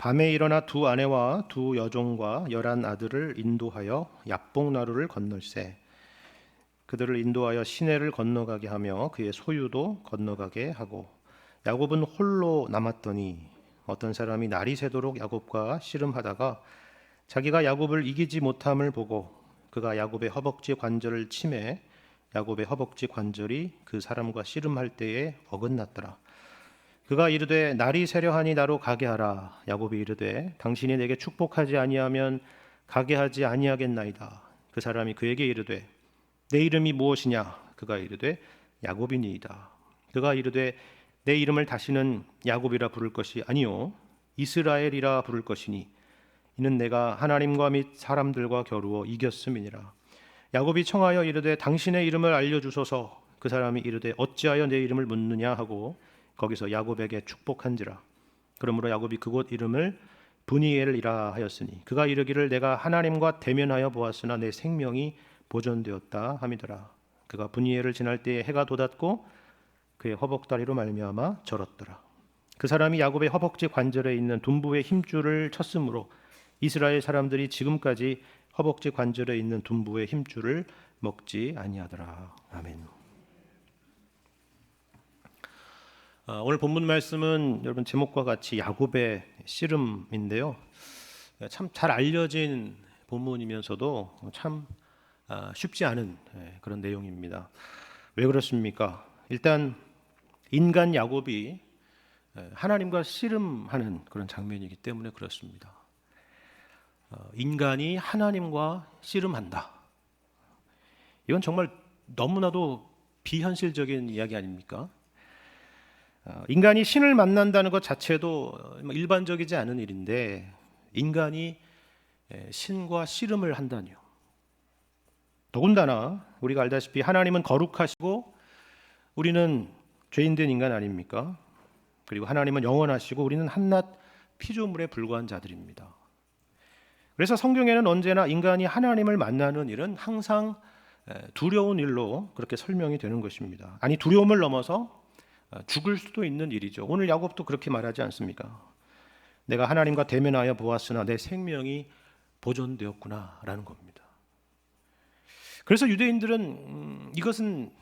밤에 일어나 두 아내와 두 여종과 11 아들을 인도하여 야복나루를 건널세. 그들을 인도하여 시내를 건너가게 하며 그의 소유도 건너가게 하고, 야곱은 홀로 남았더니 어떤 사람이 날이 새도록 야곱과 씨름하다가 자기가 야곱을 이기지 못함을 보고 그가 야곱의 허벅지 관절을 치매 야곱의 허벅지 관절이 그 사람과 씨름할 때에 어긋났더라. 그가 이르되 날이 새려하니 나로 가게 하라. 야곱이 이르되 당신이 내게 축복하지 아니하면 가게 하지 아니하겠나이다. 그 사람이 그에게 이르되 내 이름이 무엇이냐? 그가 이르되 야곱이니이다. 그가 이르되 내 이름을 다시는 야곱이라 부를 것이 아니요 이스라엘이라 부를 것이니 이는 내가 하나님과 및 사람들과 겨루어 이겼음이니라. 야곱이 청하여 이르되 당신의 이름을 알려주소서. 그 사람이 이르되 어찌하여 내 이름을 묻느냐 하고 거기서 야곱에게 축복한지라. 그러므로 야곱이 그곳 이름을 브니엘이라 하였으니 그가 이르기를 내가 하나님과 대면하여 보았으나 내 생명이 보존되었다 함이더라. 그가 브니엘을 지날 때에 해가 돋았고 그의 허벅다리로 말미암아 절었더라. 그 사람이 야곱의 허벅지 관절에 있는 둔부의 힘줄을 쳤으므로 이스라엘 사람들이 지금까지 허벅지 관절에 있는 둔부의 힘줄을 먹지 아니하더라. 아멘. 오늘 본문 말씀은 여러분 제목과 같이 야곱의 씨름인데요. 참 잘 알려진 본문이면서도 참 쉽지 않은 그런 내용입니다. 왜 그렇습니까? 일단 인간 야곱이 하나님과 씨름하는 그런 장면이기 때문에 그렇습니다. 인간이 하나님과 씨름한다. 이건 정말 너무나도 비현실적인 이야기 아닙니까? 인간이 신을 만난다는 것 자체도 일반적이지 않은 일인데 인간이 신과 씨름을 한다니요. 더군다나 우리가 알다시피 하나님은 거룩하시고 우리는 죄인된 인간 아닙니까? 그리고 하나님은 영원하시고 우리는 한낱 피조물에 불과한 자들입니다. 그래서 성경에는 언제나 인간이 하나님을 만나는 일은 항상 두려운 일로 그렇게 설명이 되는 것입니다. 아니 두려움을 넘어서 죽을 수도 있는 일이죠. 오늘 야곱도 그렇게 말하지 않습니까? 내가 하나님과 대면하여 보았으나 내 생명이 보존되었구나라는 겁니다. 그래서 유대인들은 이것은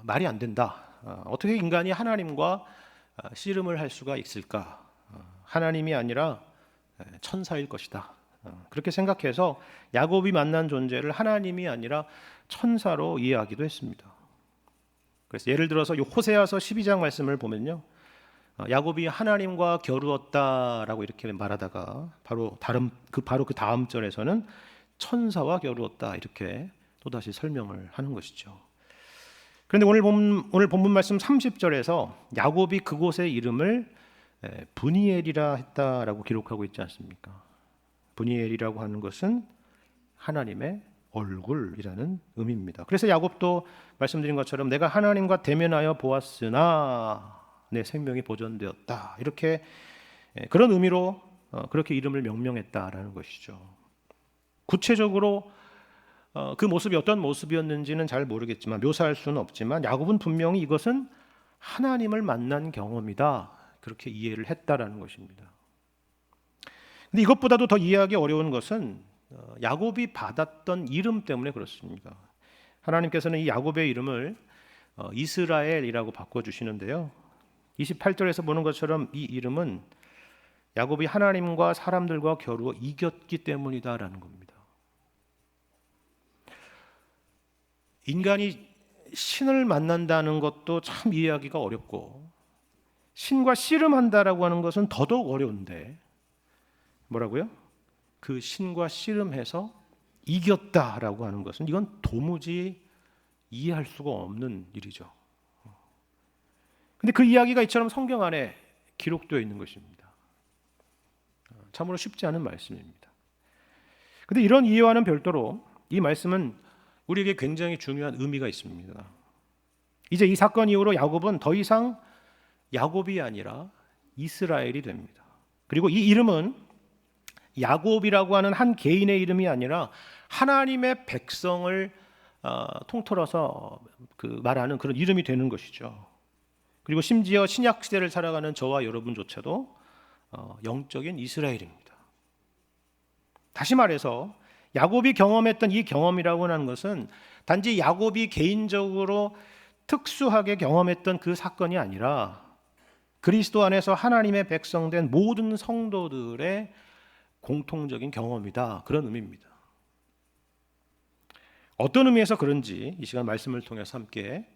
말이 안 된다. 어떻게 인간이 하나님과 씨름을 할 수가 있을까? 하나님이 아니라 천사일 것이다. 그렇게 생각해서 야곱이 만난 존재를 하나님이 아니라 천사로 이해하기도 했습니다. 그래서 예를 들어서 호세아서 12장 말씀을 보면요, 야곱이 하나님과 겨루었다라고 이렇게 말하다가 바로 그 다음 절에서는 천사와 겨루었다 이렇게 또다시 설명을 하는 것이죠. 그런데 오늘 본문 말씀 30절에서 야곱이 그곳의 이름을 브니엘이라 했다라고 기록하고 있지 않습니까? 브니엘이라고 하는 것은 하나님의 얼굴이라는 의미입니다. 그래서 야곱도 말씀드린 것처럼 내가 하나님과 대면하여 보았으나 내 생명이 보존되었다. 이렇게 그런 의미로 그렇게 이름을 명명했다라는 것이죠. 구체적으로 그 모습이 어떤 모습이었는지는 잘 모르겠지만 묘사할 수는 없지만 야곱은 분명히 이것은 하나님을 만난 경험이다. 그렇게 이해를 했다라는 것입니다. 근데 이것보다도 더 이해하기 어려운 것은 야곱이 받았던 이름 때문에 그렇습니다. 하나님께서는 이 야곱의 이름을 이스라엘이라고 바꿔주시는데요. 28절에서 보는 것처럼 이 이름은 야곱이 하나님과 사람들과 겨루어 이겼기 때문이다라는 겁니다. 인간이 신을 만난다는 것도 참 이해하기가 어렵고 신과 씨름한다라고 하는 것은 더더욱 어려운데 뭐라고요? 그 신과 씨름해서 이겼다라고 하는 것은 이건 도무지 이해할 수가 없는 일이죠. 근데 그 이야기가 이처럼 성경 안에 기록되어 있는 것입니다. 참으로 쉽지 않은 말씀입니다. 근데 이런 이해와는 별도로 이 말씀은 우리에게 굉장히 중요한 의미가 있습니다. 이제 이 사건 이후로 야곱은 더 이상 야곱이 아니라 이스라엘이 됩니다. 그리고 이 이름은 야곱이라고 하는 한 개인의 이름이 아니라 하나님의 백성을 통틀어서 말하는 그런 이름이 되는 것이죠. 그리고 심지어 신약 시대를 살아가는 저와 여러분조차도 영적인 이스라엘입니다. 다시 말해서 야곱이 경험했던 이 경험이라고 하는 것은 단지 야곱이 개인적으로 특수하게 경험했던 그 사건이 아니라 그리스도 안에서 하나님의 백성된 모든 성도들의 공통적인 경험이다, 그런 의미입니다. 어떤 의미에서 그런지 이 시간 말씀을 통해서 함께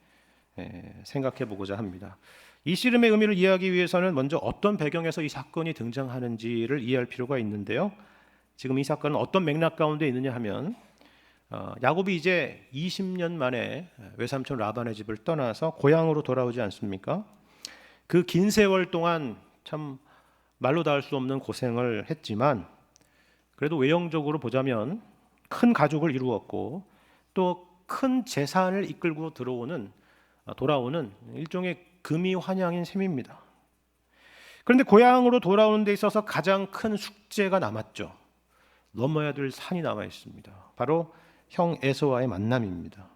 생각해 보고자 합니다. 이 씨름의 의미를 이해하기 위해서는 먼저 어떤 배경에서 이 사건이 등장하는지를 이해할 필요가 있는데요. 지금 이 사건은 어떤 맥락 가운데 있느냐 하면 야곱이 이제 20년 만에 외삼촌 라반의 집을 떠나서 고향으로 돌아오지 않습니까? 그 긴 세월 동안 참 말로 닿을 수 없는 고생을 했지만 그래도 외형적으로 보자면 큰 가족을 이루었고 또 큰 재산을 이끌고 돌아오는 일종의 금이 환영인 셈입니다. 그런데 고향으로 돌아오는 데 있어서 가장 큰 숙제가 남았죠. 넘어야 될 산이 남아 있습니다. 바로 형 에서와의 만남입니다.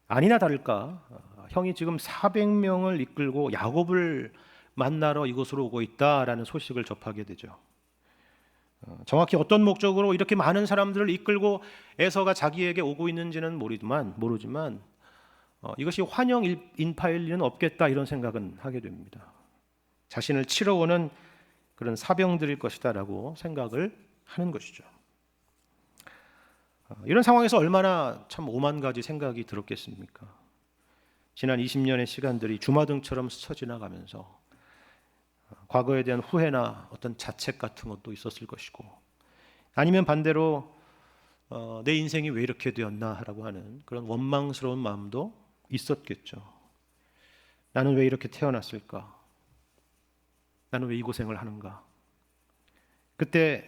아니나 다를까 형이 지금 400명을 이끌고 야곱을 만나러 이곳으로 오고 있다라는 소식을 접하게 되죠. 정확히 어떤 목적으로 이렇게 많은 사람들을 이끌고 에서가 자기에게 오고 있는지는 모르지만 이것이 환영 인파일 리는 없겠다, 이런 생각은 하게 됩니다. 자신을 치러 오는 그런 사병들일 것이다라고 생각을 하는 것이죠. 이런 상황에서 얼마나 참 오만 가지 생각이 들었겠습니까? 지난 20년의 시간들이 주마등처럼 스쳐 지나가면서 과거에 대한 후회나 어떤 자책 같은 것도 있었을 것이고, 아니면 반대로 내 인생이 왜 이렇게 되었나라고 하는 그런 원망스러운 마음도 있었겠죠. 나는 왜 이렇게 태어났을까? 나는 왜 이 고생을 하는가? 그때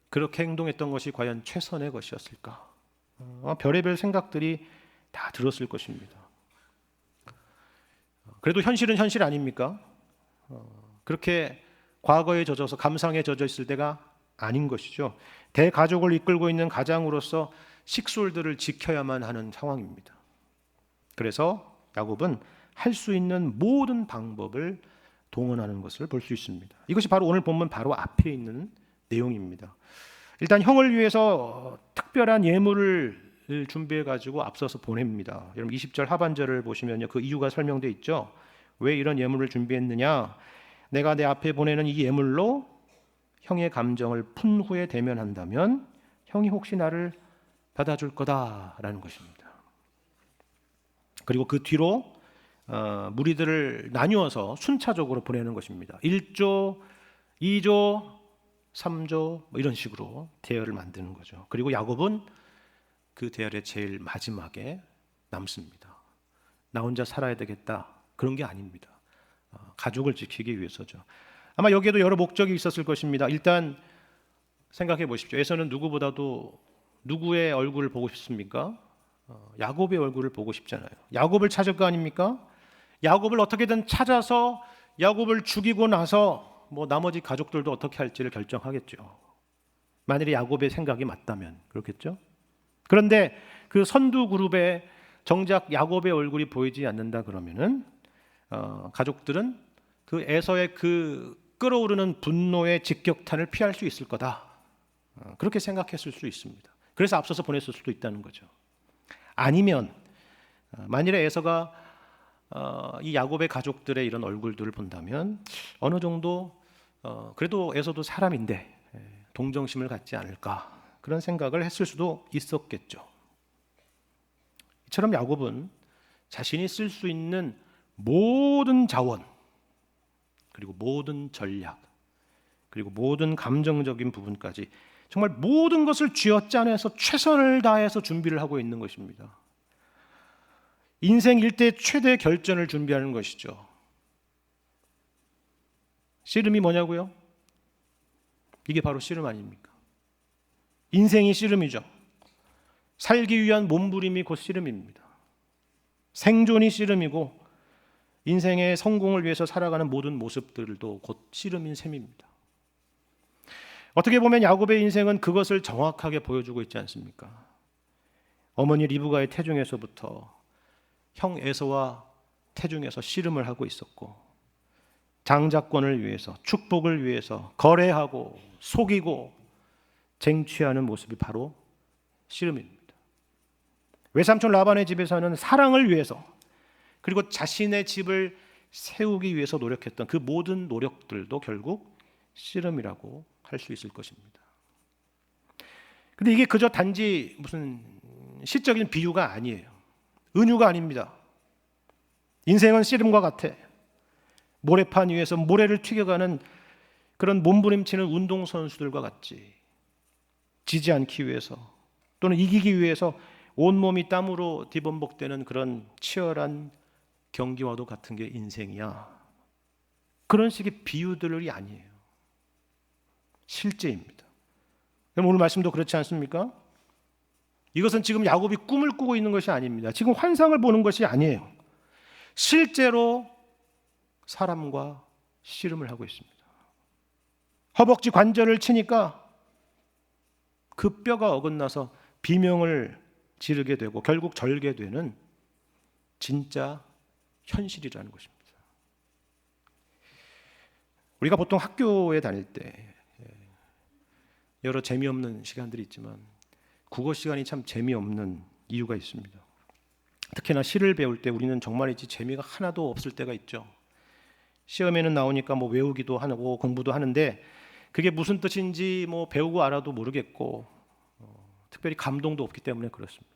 그렇게 행동했던 것이 과연 최선의 것이었을까? 별의별 생각들이 다 들었을 것입니다. 그래도 현실은 현실 아닙니까? 그렇게 과거에 젖어서 감상에 젖어 있을 때가 아닌 것이죠. 대가족을 이끌고 있는 가장으로서 식솔들을 지켜야만 하는 상황입니다. 그래서 야곱은 할 수 있는 모든 방법을 동원하는 것을 볼 수 있습니다. 이것이 바로 오늘 본문 바로 앞에 있는 내용입니다. 일단 형을 위해서 특별한 예물을 준비해 가지고 앞서서 보냅니다. 여러분 20절 하반절을 보시면요, 그 이유가 설명되어 있죠. 왜 이런 예물을 준비했느냐? 내가 내 앞에 보내는 이 예물로 형의 감정을 푼 후에 대면한다면 형이 혹시 나를 받아줄 거다라는 것입니다. 그리고 그 뒤로 무리들을 나누어서 순차적으로 보내는 것입니다. 1조, 2조, 3조 이런 식으로 대열을 만드는 거죠. 그리고 야곱은 그 대열의 제일 마지막에 남습니다. 나 혼자 살아야 되겠다, 그런 게 아닙니다. 가족을 지키기 위해서죠. 아마 여기에도 여러 목적이 있었을 것입니다. 일단 생각해 보십시오. 에서는 누구보다도 누구의 얼굴을 보고 싶습니까? 야곱의 얼굴을 보고 싶잖아요. 야곱을 찾을 거 아닙니까? 야곱을 어떻게든 찾아서 야곱을 죽이고 나서 나머지 가족들도 어떻게 할지를 결정하겠죠. 만일에 야곱의 생각이 맞다면 그렇겠죠. 그런데 그 선두 그룹에 정작 야곱의 얼굴이 보이지 않는다 그러면은 가족들은 그 에서의 그 끓어오르는 분노의 직격탄을 피할 수 있을 거다, 그렇게 생각했을 수 있습니다. 그래서 앞서서 보냈을 수도 있다는 거죠. 아니면 만일에 에서가 이 야곱의 가족들의 이런 얼굴들을 본다면 어느 정도 그래도 에서도 사람인데 동정심을 갖지 않을까, 그런 생각을 했을 수도 있었겠죠. 이처럼 야곱은 자신이 쓸 수 있는 모든 자원, 그리고 모든 전략, 그리고 모든 감정적인 부분까지 정말 모든 것을 쥐어짜내서 최선을 다해서 준비를 하고 있는 것입니다. 인생 일대 최대 결전을 준비하는 것이죠. 씨름이 뭐냐고요? 이게 바로 씨름 아닙니까? 인생이 씨름이죠. 살기 위한 몸부림이 곧 씨름입니다. 생존이 씨름이고 인생의 성공을 위해서 살아가는 모든 모습들도 곧 씨름인 셈입니다. 어떻게 보면 야곱의 인생은 그것을 정확하게 보여주고 있지 않습니까? 어머니 리브가의 태중에서부터 형 에서와 태중에서 씨름을 하고 있었고, 장자권을 위해서, 축복을 위해서 거래하고 속이고 쟁취하는 모습이 바로 씨름입니다. 외삼촌 라반의 집에서는 사랑을 위해서, 그리고 자신의 집을 세우기 위해서 노력했던 그 모든 노력들도 결국 씨름이라고 할 수 있을 것입니다. 근데 이게 그저 단지 무슨 시적인 비유가 아니에요. 은유가 아닙니다. 인생은 씨름과 같아. 모래판 위에서 모래를 튀겨가는 그런 몸부림치는 운동선수들과 같지. 지지 않기 위해서 또는 이기기 위해서 온몸이 땀으로 뒤범벅되는 그런 치열한 경기와도 같은 게 인생이야. 그런 식의 비유들이 아니에요. 실제입니다. 그럼 오늘 말씀도 그렇지 않습니까? 이것은 지금 야곱이 꿈을 꾸고 있는 것이 아닙니다. 지금 환상을 보는 것이 아니에요. 실제로 사람과 씨름을 하고 있습니다. 허벅지 관절을 치니까 그 뼈가 어긋나서 비명을 지르게 되고 결국 절게 되는 진짜 현실이라는 것입니다. 우리가 보통 학교에 다닐 때 여러 재미없는 시간들이 있지만 국어 시간이 참 재미없는 이유가 있습니다. 특히나 시를 배울 때 우리는 정말이지 재미가 하나도 없을 때가 있죠. 시험에는 나오니까 뭐 외우기도 하고 공부도 하는데 그게 무슨 뜻인지 뭐 배우고 알아도 모르겠고 특별히 감동도 없기 때문에 그렇습니다.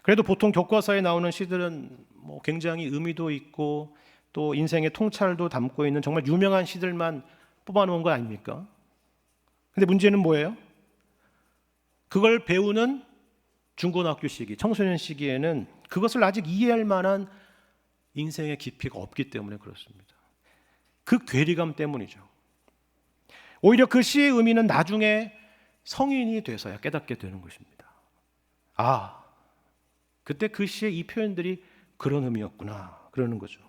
그래도 보통 교과서에 나오는 시들은 뭐 굉장히 의미도 있고 또 인생의 통찰도 담고 있는 정말 유명한 시들만 뽑아놓은 거 아닙니까? 근데 문제는 뭐예요? 그걸 배우는 중고등학교 시기, 청소년 시기에는 그것을 아직 이해할 만한 인생의 깊이가 없기 때문에 그렇습니다. 그 괴리감 때문이죠. 오히려 그 시의 의미는 나중에 성인이 돼서야 깨닫게 되는 것입니다. 아, 그때 그 시의 이 표현들이 그런 의미였구나 그러는 거죠.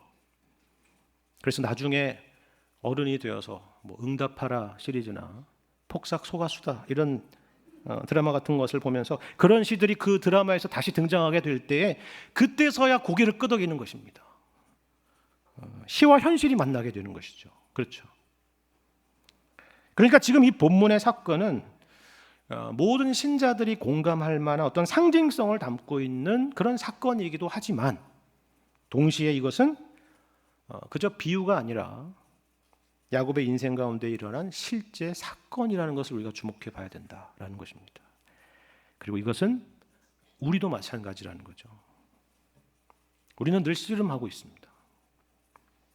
그래서 나중에 어른이 되어서 뭐 응답하라 시리즈나 폭삭 속았수다 이런 드라마 같은 것을 보면서 그런 시들이 그 드라마에서 다시 등장하게 될 때에 그때서야 고개를 끄덕이는 것입니다. 시와 현실이 만나게 되는 것이죠. 그렇죠. 그러니까 지금 이 본문의 사건은 모든 신자들이 공감할 만한 어떤 상징성을 담고 있는 그런 사건이기도 하지만 동시에 이것은 그저 비유가 아니라 야곱의 인생 가운데 일어난 실제 사건이라는 것을 우리가 주목해 봐야 된다라는 것입니다. 그리고 이것은 우리도 마찬가지라는 거죠. 우리는 늘 씨름하고 있습니다.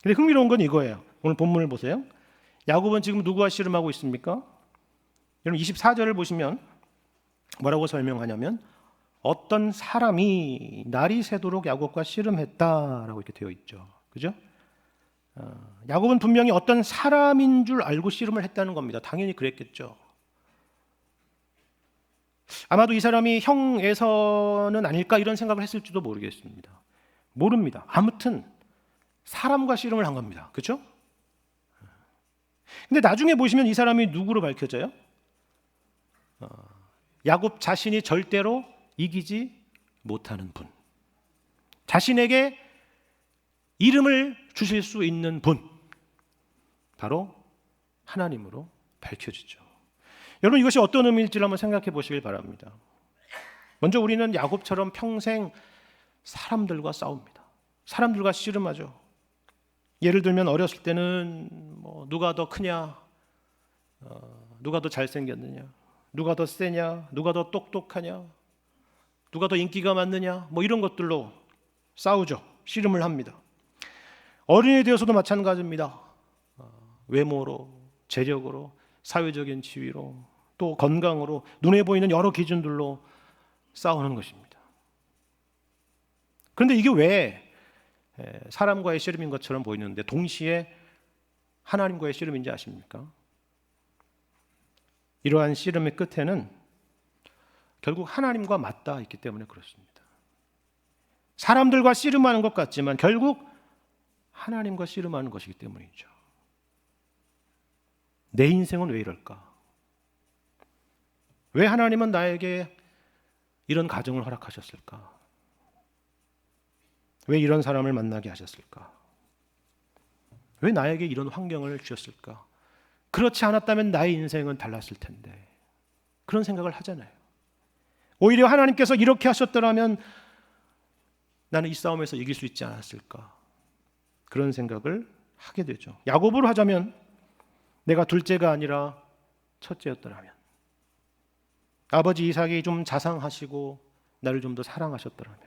근데 흥미로운 건 이거예요. 오늘 본문을 보세요. 야곱은 지금 누구와 씨름하고 있습니까? 여러분 24절을 보시면 뭐라고 설명하냐면 어떤 사람이 날이 새도록 야곱과 씨름했다라고 이렇게 되어 있죠. 그죠? 야곱은 분명히 어떤 사람인 줄 알고 씨름을 했다는 겁니다. 당연히 그랬겠죠. 아마도 이 사람이 형 에서는 아닐까 이런 생각을 했을지도 모르겠습니다. 모릅니다. 아무튼 사람과 씨름을 한 겁니다. 그렇죠? 근데 나중에 보시면 이 사람이 누구로 밝혀져요? 야곱 자신이 절대로 이기지 못하는 분, 자신에게 이름을 주실 수 있는 분, 바로 하나님으로 밝혀지죠. 여러분 이것이 어떤 의미일지를 한번 생각해 보시길 바랍니다. 먼저 우리는 야곱처럼 평생 사람들과 싸웁니다. 사람들과 씨름하죠. 예를 들면 어렸을 때는 뭐 누가 더 크냐, 누가 더 잘생겼느냐, 누가 더 세냐, 누가 더 똑똑하냐, 누가 더 인기가 많느냐, 뭐 이런 것들로 싸우죠. 씨름을 합니다. 어른이 되어서도 마찬가지입니다. 외모로, 재력으로, 사회적인 지위로, 또 건강으로, 눈에 보이는 여러 기준들로 싸우는 것입니다. 그런데 이게 왜 사람과의 씨름인 것처럼 보이는데 동시에 하나님과의 씨름인지 아십니까? 이러한 씨름의 끝에는 결국 하나님과 맞닿아 있기 때문에 그렇습니다. 사람들과 씨름하는 것 같지만 결국 하나님과 씨름하는 것이기 때문이죠. 내 인생은 왜 이럴까? 왜 하나님은 나에게 이런 가정을 허락하셨을까? 왜 이런 사람을 만나게 하셨을까? 왜 나에게 이런 환경을 주셨을까? 그렇지 않았다면 나의 인생은 달랐을 텐데. 그런 생각을 하잖아요. 오히려 하나님께서 이렇게 하셨더라면 나는 이 싸움에서 이길 수 있지 않았을까? 그런 생각을 하게 되죠. 야곱으로 하자면 내가 둘째가 아니라 첫째였더라면, 아버지 이삭이 좀 자상하시고 나를 좀 더 사랑하셨더라면,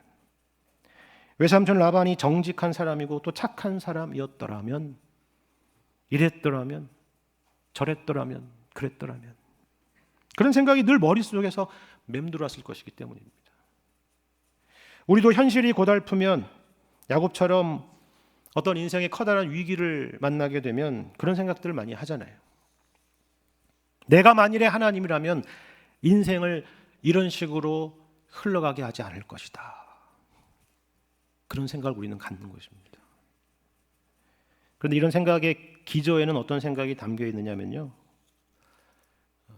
외삼촌 라반이 정직한 사람이고 또 착한 사람이었더라면, 이랬더라면, 저랬더라면, 그랬더라면, 그런 생각이 늘 머릿속에서 맴돌았을 것이기 때문입니다. 우리도 현실이 고달프면 야곱처럼 어떤 인생의 커다란 위기를 만나게 되면 그런 생각들을 많이 하잖아요. 내가 만일에 하나님이라면 인생을 이런 식으로 흘러가게 하지 않을 것이다. 그런 생각을 우리는 갖는 것입니다. 그런데 이런 생각의 기저에는 어떤 생각이 담겨 있느냐면요,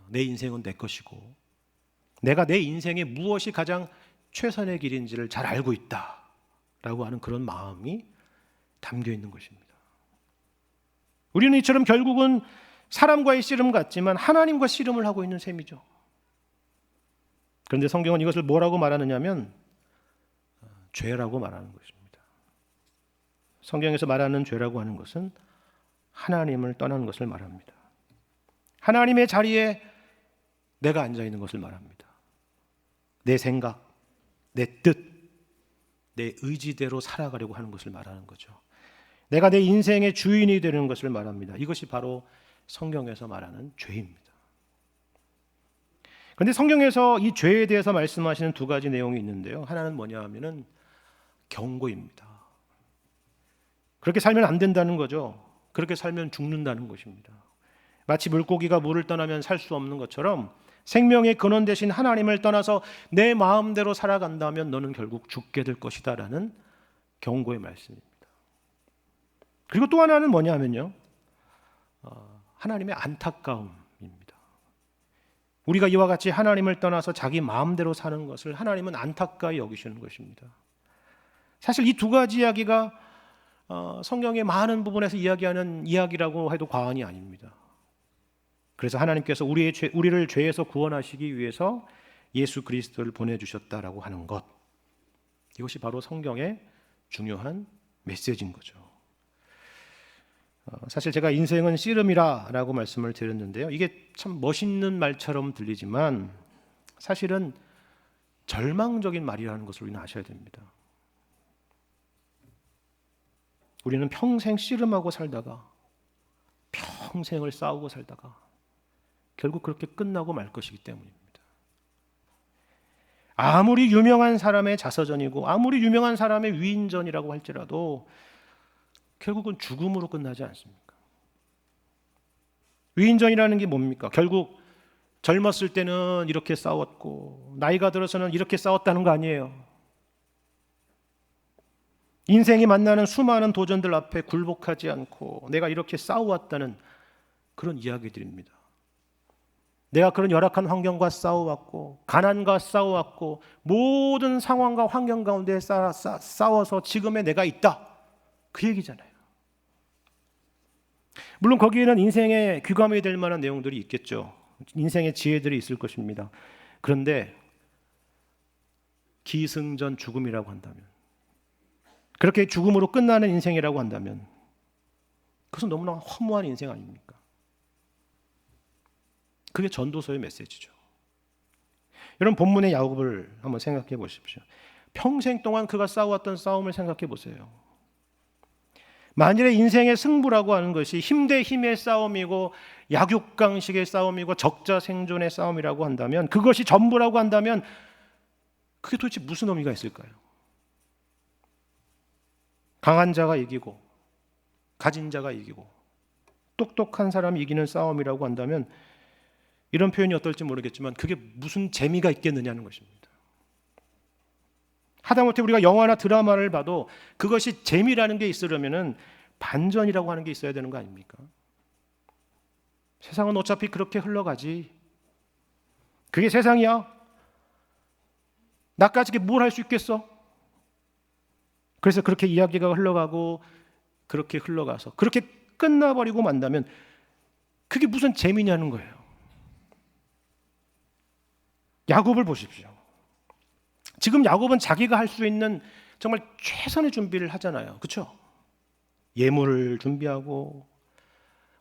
내 인생은 내 것이고 내가 내 인생에 무엇이 가장 최선의 길인지를 잘 알고 있다라고 하는 그런 마음이 담겨 있는 것입니다. 우리는 이처럼 결국은 사람과의 씨름 같지만 하나님과 씨름을 하고 있는 셈이죠. 그런데 성경은 이것을 뭐라고 말하느냐면 죄라고 말하는 것입니다. 성경에서 말하는 죄라고 하는 것은 하나님을 떠나는 것을 말합니다. 하나님의 자리에 내가 앉아 있는 것을 말합니다. 내 생각, 내 뜻, 내 의지대로 살아가려고 하는 것을 말하는 거죠. 내가 내 인생의 주인이 되는 것을 말합니다. 이것이 바로 성경에서 말하는 죄입니다. 그런데 성경에서 이 죄에 대해서 말씀하시는 두 가지 내용이 있는데요. 하나는 뭐냐 하면은 경고입니다. 그렇게 살면 안 된다는 거죠. 그렇게 살면 죽는다는 것입니다. 마치 물고기가 물을 떠나면 살 수 없는 것처럼 생명의 근원 되신 하나님을 떠나서 내 마음대로 살아간다면 너는 결국 죽게 될 것이다 라는 경고의 말씀입니다. 그리고 또 하나는 뭐냐 하면요, 하나님의 안타까움입니다. 우리가 이와 같이 하나님을 떠나서 자기 마음대로 사는 것을 하나님은 안타까이 여기시는 것입니다. 사실 이 두 가지 이야기가 성경의 많은 부분에서 이야기하는 이야기라고 해도 과언이 아닙니다. 그래서 하나님께서 우리를 죄에서 구원하시기 위해서 예수 그리스도를 보내주셨다라고 하는 것, 이것이 바로 성경의 중요한 메시지인 거죠. 사실 제가 인생은 씨름이라고 말씀을 드렸는데요, 이게 참 멋있는 말처럼 들리지만 사실은 절망적인 말이라는 것을 우리는 아셔야 됩니다. 우리는 평생 씨름하고 살다가 평생을 싸우고 살다가 결국 그렇게 끝나고 말 것이기 때문입니다. 아무리 유명한 사람의 자서전이고 아무리 유명한 사람의 위인전이라고 할지라도 결국은 죽음으로 끝나지 않습니까? 위인전이라는 게 뭡니까? 결국 젊었을 때는 이렇게 싸웠고 나이가 들어서는 이렇게 싸웠다는 거 아니에요. 인생이 만나는 수많은 도전들 앞에 굴복하지 않고 내가 이렇게 싸워왔다는 그런 이야기들입니다. 내가 그런 열악한 환경과 싸워왔고 가난과 싸워왔고 모든 상황과 환경 가운데 싸워서 지금의 내가 있다, 그 얘기잖아요. 물론 거기에는 인생의 귀감이 될 만한 내용들이 있겠죠. 인생의 지혜들이 있을 것입니다. 그런데 기승전 죽음이라고 한다면, 그렇게 죽음으로 끝나는 인생이라고 한다면 그것은 너무나 허무한 인생 아닙니까? 그게 전도서의 메시지죠. 여러분, 본문의 야곱을 한번 생각해 보십시오. 평생 동안 그가 싸워왔던 싸움을 생각해 보세요. 만일에 인생의 승부라고 하는 것이 힘 대 힘의 싸움이고 약육강식의 싸움이고 적자생존의 싸움이라고 한다면, 그것이 전부라고 한다면 그게 도대체 무슨 의미가 있을까요? 강한 자가 이기고 가진 자가 이기고 똑똑한 사람이 이기는 싸움이라고 한다면 이런 표현이 어떨지 모르겠지만 그게 무슨 재미가 있겠느냐는 것입니다. 하다못해 우리가 영화나 드라마를 봐도 그것이 재미라는 게 있으려면 반전이라고 하는 게 있어야 되는 거 아닙니까? 세상은 어차피 그렇게 흘러가지. 그게 세상이야. 나까지 뭘 할 수 있겠어? 그래서 그렇게 이야기가 흘러가고 그렇게 흘러가서 그렇게 끝나버리고 만다면 그게 무슨 재미냐는 거예요. 야곱을 보십시오. 지금 야곱은 자기가 할 수 있는 정말 최선의 준비를 하잖아요. 그렇죠? 예물을 준비하고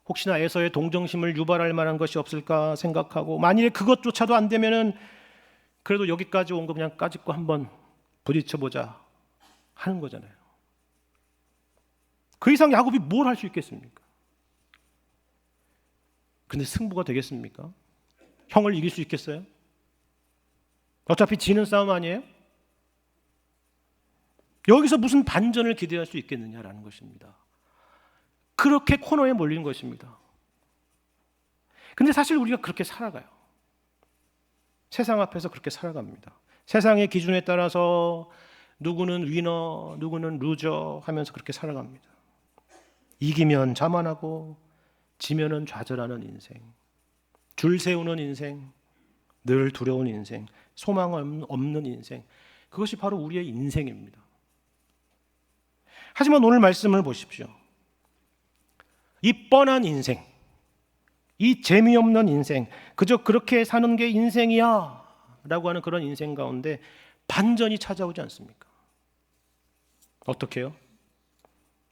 혹시나 에서의 동정심을 유발할 만한 것이 없을까 생각하고 만일에 그것조차도 안 되면은 그래도 여기까지 온 거 그냥 까짓거 한번 부딪혀보자 하는 거잖아요. 그 이상 야곱이 뭘 할 수 있겠습니까? 근데 승부가 되겠습니까? 형을 이길 수 있겠어요? 어차피 지는 싸움 아니에요? 여기서 무슨 반전을 기대할 수 있겠느냐라는 것입니다. 그렇게 코너에 몰린 것입니다. 근데 사실 우리가 그렇게 살아가요. 세상 앞에서 그렇게 살아갑니다. 세상의 기준에 따라서 누구는 위너, 누구는 루저 하면서 그렇게 살아갑니다. 이기면 자만하고 지면은 좌절하는 인생, 줄 세우는 인생, 늘 두려운 인생, 소망 없는 인생, 그것이 바로 우리의 인생입니다. 하지만 오늘 말씀을 보십시오. 이 뻔한 인생, 이 재미없는 인생, 그저 그렇게 사는 게 인생이야 라고 하는 그런 인생 가운데 반전이 찾아오지 않습니까? 어떻게요?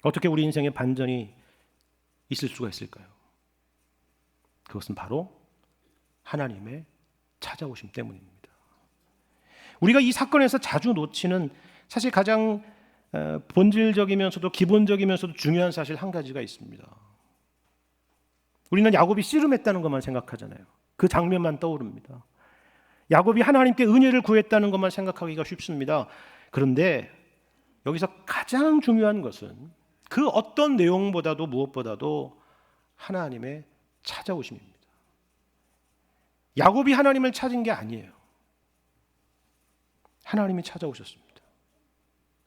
어떻게 우리 인생에 반전이 있을 수가 있을까요? 그것은 바로 하나님의 찾아오심 때문입니다. 우리가 이 사건에서 자주 놓치는 사실 가장 본질적이면서도 기본적이면서도 중요한 사실 한 가지가 있습니다. 우리는 야곱이 씨름했다는 것만 생각하잖아요. 그 장면만 떠오릅니다. 야곱이 하나님께 은혜를 구했다는 것만 생각하기가 쉽습니다. 그런데 여기서 가장 중요한 것은 그 어떤 내용보다도 무엇보다도 하나님의 찾아오심입니다. 야곱이 하나님을 찾은 게 아니에요. 하나님이 찾아오셨습니다.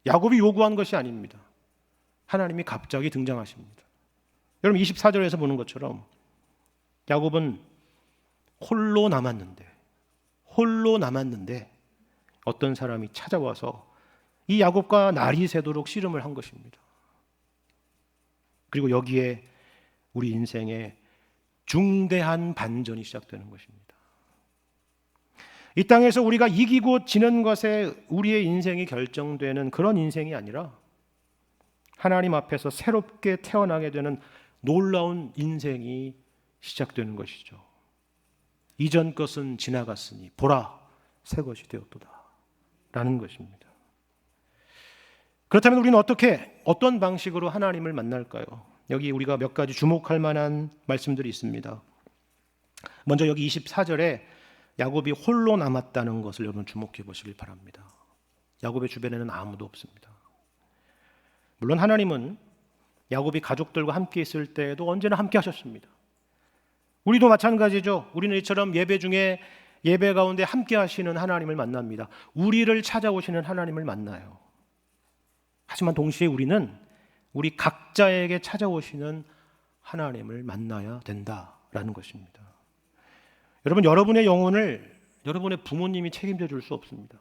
야곱이 요구한 것이 아닙니다. 하나님이 갑자기 등장하십니다. 여러분 24절에서 보는 것처럼 야곱은 홀로 남았는데 어떤 사람이 찾아와서 이 야곱과 날이 새도록 씨름을 한 것입니다. 그리고 여기에 우리 인생의 중대한 반전이 시작되는 것입니다. 이 땅에서 우리가 이기고 지는 것에 우리의 인생이 결정되는 그런 인생이 아니라 하나님 앞에서 새롭게 태어나게 되는 놀라운 인생이 시작되는 것이죠. 이전 것은 지나갔으니 보라 새 것이 되었도다 라는 것입니다. 그렇다면 우리는 어떤 방식으로 하나님을 만날까요? 여기 우리가 몇 가지 주목할 만한 말씀들이 있습니다. 먼저 여기 24절에 야곱이 홀로 남았다는 것을 여러분 주목해 보시길 바랍니다. 야곱의 주변에는 아무도 없습니다. 물론 하나님은 야곱이 가족들과 함께 있을 때에도 언제나 함께 하셨습니다. 우리도 마찬가지죠. 우리는 이처럼 예배 중에 예배 가운데 함께 하시는 하나님을 만납니다. 우리를 찾아오시는 하나님을 만나요. 하지만 동시에 우리는 우리 각자에게 찾아오시는 하나님을 만나야 된다라는 것입니다. 여러분, 여러분의 영혼을 여러분의 부모님이 책임져 줄 수 없습니다.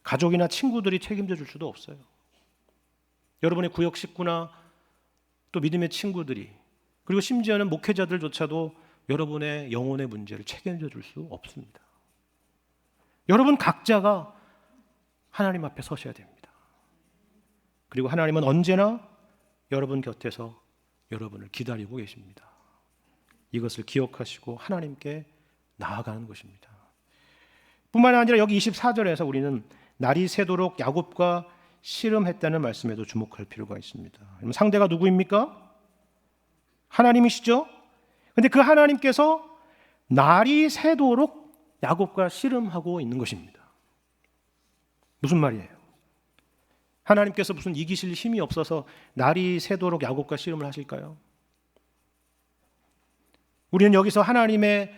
가족이나 친구들이 책임져 줄 수도 없어요. 여러분의 구역 식구나 또 믿음의 친구들이 그리고 심지어는 목회자들조차도 여러분의 영혼의 문제를 책임져 줄 수 없습니다. 여러분 각자가 하나님 앞에 서셔야 됩니다. 그리고 하나님은 언제나 여러분 곁에서 여러분을 기다리고 계십니다. 이것을 기억하시고 하나님께 나아가는 것입니다. 뿐만 아니라 여기 24절에서 우리는 날이 새도록 야곱과 씨름했다는 말씀에도 주목할 필요가 있습니다. 상대가 누구입니까? 하나님이시죠? 그런데 그 하나님께서 날이 새도록 야곱과 씨름하고 있는 것입니다. 무슨 말이에요? 하나님께서 무슨 이기실 힘이 없어서 날이 새도록 야곱과 씨름을 하실까요? 우리는 여기서 하나님의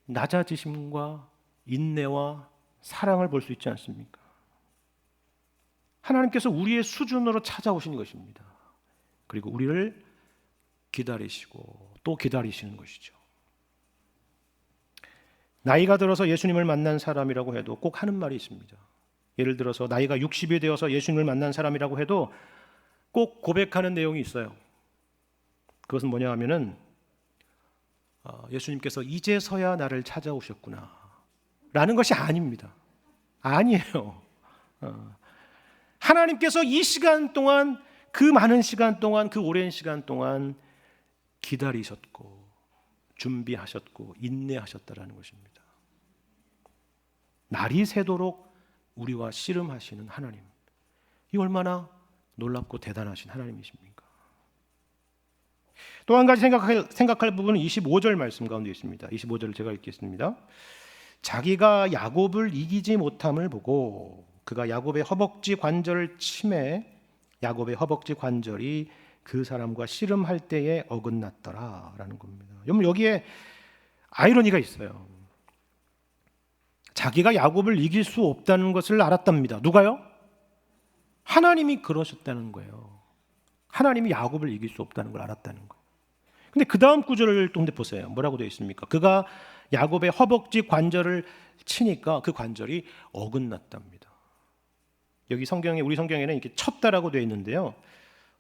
낮아지심과 인내와 사랑을 볼 수 있지 않습니까? 하나님께서 우리의 수준으로 찾아오신 것입니다. 그리고 우리를 기다리시고 또 기다리시는 것이죠. 나이가 들어서 예수님을 만난 사람이라고 해도 꼭 하는 말이 있습니다. 예를 들어서 나이가 60이 되어서 예수님을 만난 사람이라고 해도 꼭 고백하는 내용이 있어요. 그것은 뭐냐 하면은 예수님께서 이제서야 나를 찾아오셨구나 라는 것이 아닙니다. 아니에요. 하나님께서 이 시간 동안, 그 많은 시간 동안, 그 오랜 시간 동안 기다리셨고 준비하셨고 인내하셨다라는 것입니다. 날이 새도록 우리와 씨름하시는 하나님, 이 얼마나 놀랍고 대단하신 하나님이십니까? 또 한 가지 생각할 부분은 25절 말씀 가운데 있습니다. 25절을 제가 읽겠습니다. 자기가 야곱을 이기지 못함을 보고 그가 야곱의 허벅지 관절을 치매 야곱의 허벅지 관절이 그 사람과 씨름할 때에 어긋났더라라는 겁니다. 여러분, 여기에 아이러니가 있어요. 자기가 야곱을 이길 수 없다는 것을 알았답니다. 누가요? 하나님이 그러셨다는 거예요. 하나님이 야곱을 이길 수 없다는 걸 알았다는 거예요. 근데 그 다음 구절을 또 보세요. 뭐라고 되어 있습니까? 그가 야곱의 허벅지 관절을 치니까 그 관절이 어긋났답니다. 여기 성경에, 우리 성경에는 이렇게 쳤다라고 되어 있는데요.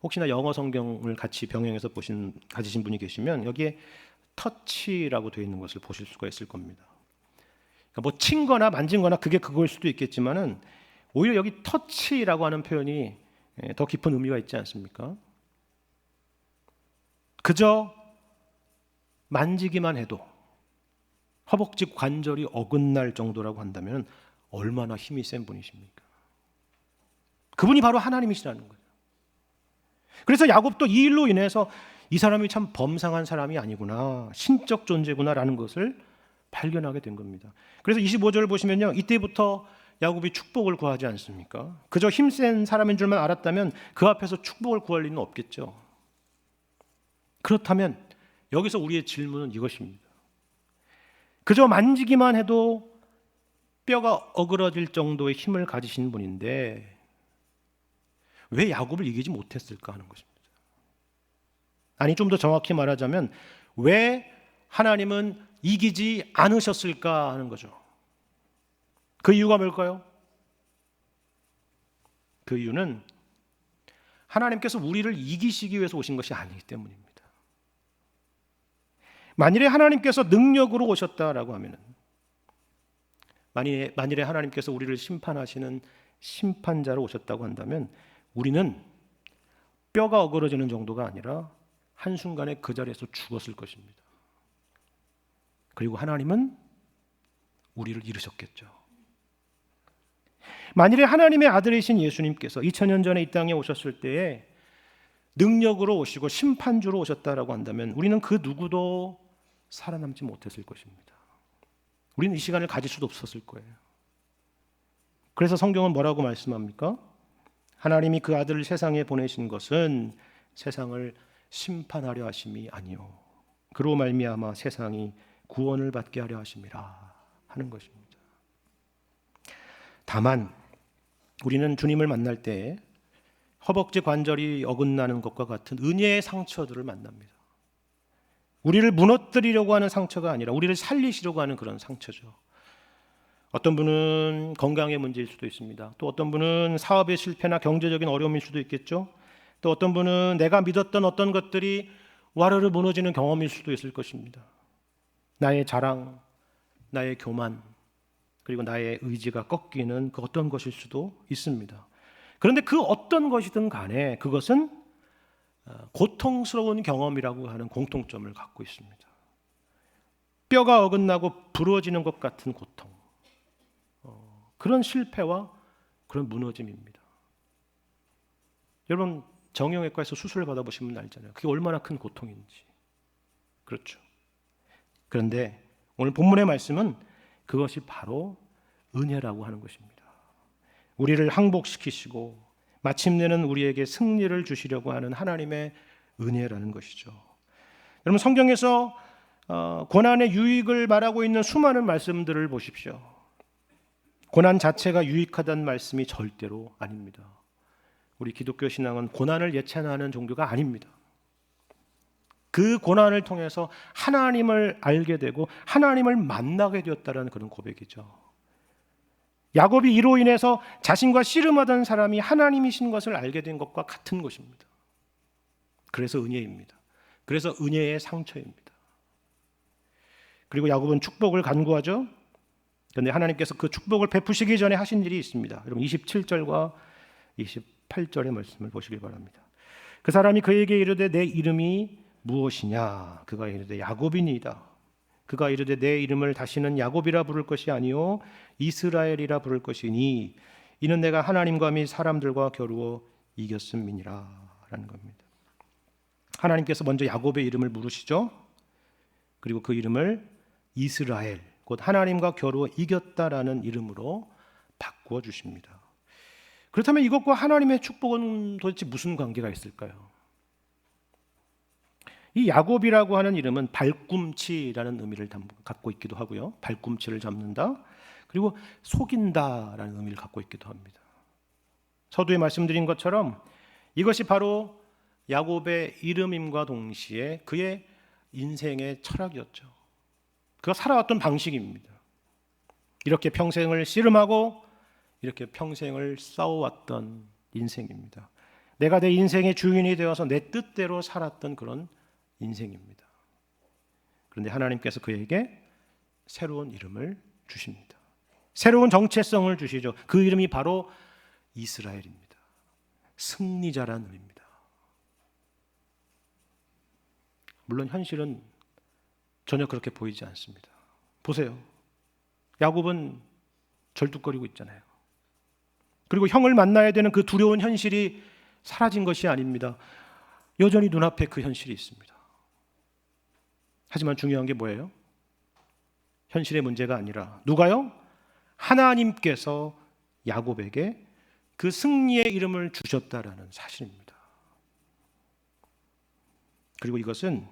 혹시나 영어 성경을 같이 병행해서 가지신 분이 계시면 여기에 터치라고 되어 있는 것을 보실 수가 있을 겁니다. 그러니까 뭐 친거나 만진거나 그게 그거일 수도 있겠지만은 오히려 여기 터치라고 하는 표현이 더 깊은 의미가 있지 않습니까? 그저 만지기만 해도 허벅지 관절이 어긋날 정도라고 한다면 얼마나 힘이 센 분이십니까? 그분이 바로 하나님이시라는 거예요. 그래서 야곱도 이 일로 인해서 이 사람이 참 범상한 사람이 아니구나, 신적 존재구나라는 것을 발견하게 된 겁니다. 그래서 25절을 보시면요, 이때부터 야곱이 축복을 구하지 않습니까? 그저 힘센 사람인 줄만 알았다면 그 앞에서 축복을 구할 리는 없겠죠. 그렇다면 여기서 우리의 질문은 이것입니다. 그저 만지기만 해도 뼈가 어그러질 정도의 힘을 가지신 분인데 왜 야곱을 이기지 못했을까 하는 것입니다. 아니, 좀 더 정확히 말하자면 왜 하나님은 이기지 않으셨을까 하는 거죠. 그 이유가 뭘까요? 그 이유는 하나님께서 우리를 이기시기 위해서 오신 것이 아니기 때문입니다. 만일에 하나님께서 능력으로 오셨다라고 하면은, 만일에 하나님께서 우리를 심판하시는 심판자로 오셨다고 한다면 우리는 뼈가 어그러지는 정도가 아니라 한순간에 그 자리에서 죽었을 것입니다. 그리고 하나님은 우리를 잃으셨겠죠. 만일에 하나님의 아들이신 예수님께서 2000년 전에 이 땅에 오셨을 때에 능력으로 오시고 심판주로 오셨다라고 한다면 우리는 그 누구도 살아남지 못했을 것입니다. 우리는 이 시간을 가질 수도 없었을 거예요. 그래서 성경은 뭐라고 말씀합니까? 하나님이 그 아들을 세상에 보내신 것은 세상을 심판하려 하심이 아니요 그로 말미암아 세상이 구원을 받게 하려 하심이라 하는 것입니다. 다만 우리는 주님을 만날 때 허벅지 관절이 어긋나는 것과 같은 은혜의 상처들을 만납니다. 우리를 무너뜨리려고 하는 상처가 아니라 우리를 살리시려고 하는 그런 상처죠. 어떤 분은 건강의 문제일 수도 있습니다. 또 어떤 분은 사업의 실패나 경제적인 어려움일 수도 있겠죠. 또 어떤 분은 내가 믿었던 어떤 것들이 와르르 무너지는 경험일 수도 있을 것입니다. 나의 자랑, 나의 교만, 그리고 나의 의지가 꺾이는 그 어떤 것일 수도 있습니다. 그런데 그 어떤 것이든 간에 그것은 고통스러운 경험이라고 하는 공통점을 갖고 있습니다. 뼈가 어긋나고 부러지는 것 같은 고통, 그런 실패와 그런 무너짐입니다. 여러분, 정형외과에서 수술을 받아보시면 알잖아요. 그게 얼마나 큰 고통인지. 그렇죠. 그런데 오늘 본문의 말씀은 그것이 바로 은혜라고 하는 것입니다. 우리를 항복시키시고 마침내는 우리에게 승리를 주시려고 하는 하나님의 은혜라는 것이죠. 여러분, 성경에서 고난의 유익을 말하고 있는 수많은 말씀들을 보십시오. 고난 자체가 유익하다는 말씀이 절대로 아닙니다. 우리 기독교 신앙은 고난을 예찬하는 종교가 아닙니다. 그 고난을 통해서 하나님을 알게 되고 하나님을 만나게 되었다는 그런 고백이죠. 야곱이 이로 인해서 자신과 씨름하던 사람이 하나님이신 것을 알게 된 것과 같은 것입니다. 그래서 은혜입니다. 그래서 은혜의 상처입니다. 그리고 야곱은 축복을 간구하죠. 그런데 하나님께서 그 축복을 베푸시기 전에 하신 일이 있습니다. 여러분 27절과 28절의 말씀을 보시길 바랍니다. 그 사람이 그에게 이르되 내 이름이 무엇이냐? 그가 이르되 야곱이니이다. 그가 이르되 내 이름을 다시는 야곱이라 부를 것이 아니요 이스라엘이라 부를 것이니 이는 내가 하나님과 및 사람들과 겨루어 이겼음이니라 라는 겁니다. 하나님께서 먼저 야곱의 이름을 물으시죠. 그리고 그 이름을 이스라엘, 곧 하나님과 겨루어 이겼다라는 이름으로 바꾸어 주십니다. 그렇다면 이것과 하나님의 축복은 도대체 무슨 관계가 있을까요? 이 야곱이라고 하는 이름은 발꿈치라는 의미를 갖고 있기도 하고요. 발꿈치를 잡는다. 그리고 속인다라는 의미를 갖고 있기도 합니다. 서두에 말씀드린 것처럼 이것이 바로 야곱의 이름임과 동시에 그의 인생의 철학이었죠. 그가 살아왔던 방식입니다. 이렇게 평생을 씨름하고 이렇게 평생을 싸워왔던 인생입니다. 내가 내 인생의 주인이 되어서 내 뜻대로 살았던 그런 인생입니다. 그런데 하나님께서 그에게 새로운 이름을 주십니다. 새로운 정체성을 주시죠. 그 이름이 바로 이스라엘입니다. 승리자라는 의미입니다. 물론 현실은 전혀 그렇게 보이지 않습니다. 보세요. 야곱은 절뚝거리고 있잖아요. 그리고 형을 만나야 되는 그 두려운 현실이 사라진 것이 아닙니다. 여전히 눈앞에 그 현실이 있습니다. 하지만 중요한 게 뭐예요? 현실의 문제가 아니라 누가요? 하나님께서 야곱에게 그 승리의 이름을 주셨다라는 사실입니다. 그리고 이것은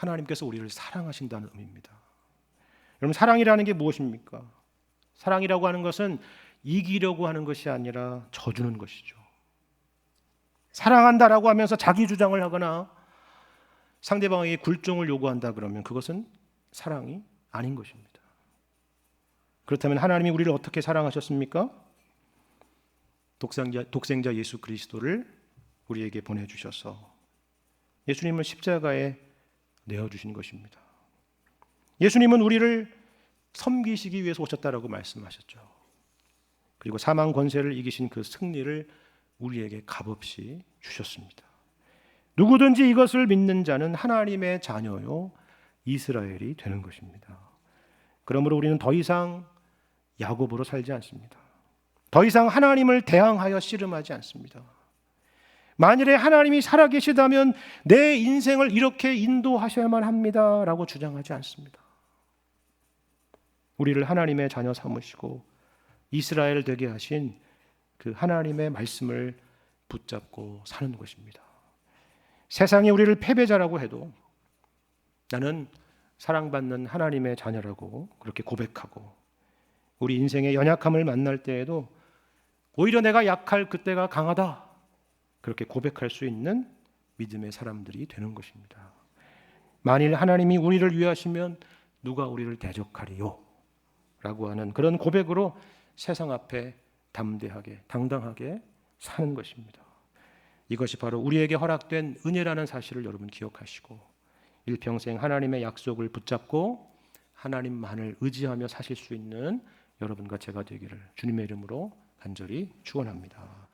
하나님께서 우리를 사랑하신다는 의미입니다. 여러분, 사랑이라는 게 무엇입니까? 사랑이라고 하는 것은 이기려고 하는 것이 아니라 져주는 것이죠. 사랑한다라고 하면서 자기 주장을 하거나 상대방에게 굴종을 요구한다 그러면 그것은 사랑이 아닌 것입니다. 그렇다면 하나님이 우리를 어떻게 사랑하셨습니까? 독생자 예수 그리스도를 우리에게 보내주셔서 예수님을 십자가에 내어주신 것입니다. 예수님은 우리를 섬기시기 위해서 오셨다라고 말씀하셨죠. 그리고 사망 권세를 이기신 그 승리를 우리에게 값없이 주셨습니다. 누구든지 이것을 믿는 자는 하나님의 자녀요 이스라엘이 되는 것입니다. 그러므로 우리는 더 이상 야곱으로 살지 않습니다. 더 이상 하나님을 대항하여 씨름하지 않습니다. 만일에 하나님이 살아계시다면 내 인생을 이렇게 인도하셔야만 합니다 라고 주장하지 않습니다. 우리를 하나님의 자녀 삼으시고 이스라엘 되게 하신 그 하나님의 말씀을 붙잡고 사는 것입니다. 세상이 우리를 패배자라고 해도 나는 사랑받는 하나님의 자녀라고 그렇게 고백하고 우리 인생의 연약함을 만날 때에도 오히려 내가 약할 그때가 강하다 그렇게 고백할 수 있는 믿음의 사람들이 되는 것입니다. 만일 하나님이 우리를 위하시면 누가 우리를 대적하리요? 라고 하는 그런 고백으로 세상 앞에 담대하게 당당하게 사는 것입니다. 이것이 바로 우리에게 허락된 은혜라는 사실을 여러분 기억하시고 일평생 하나님의 약속을 붙잡고 하나님만을 의지하며 사실 수 있는 여러분과 제가 되기를 주님의 이름으로 간절히 축원합니다.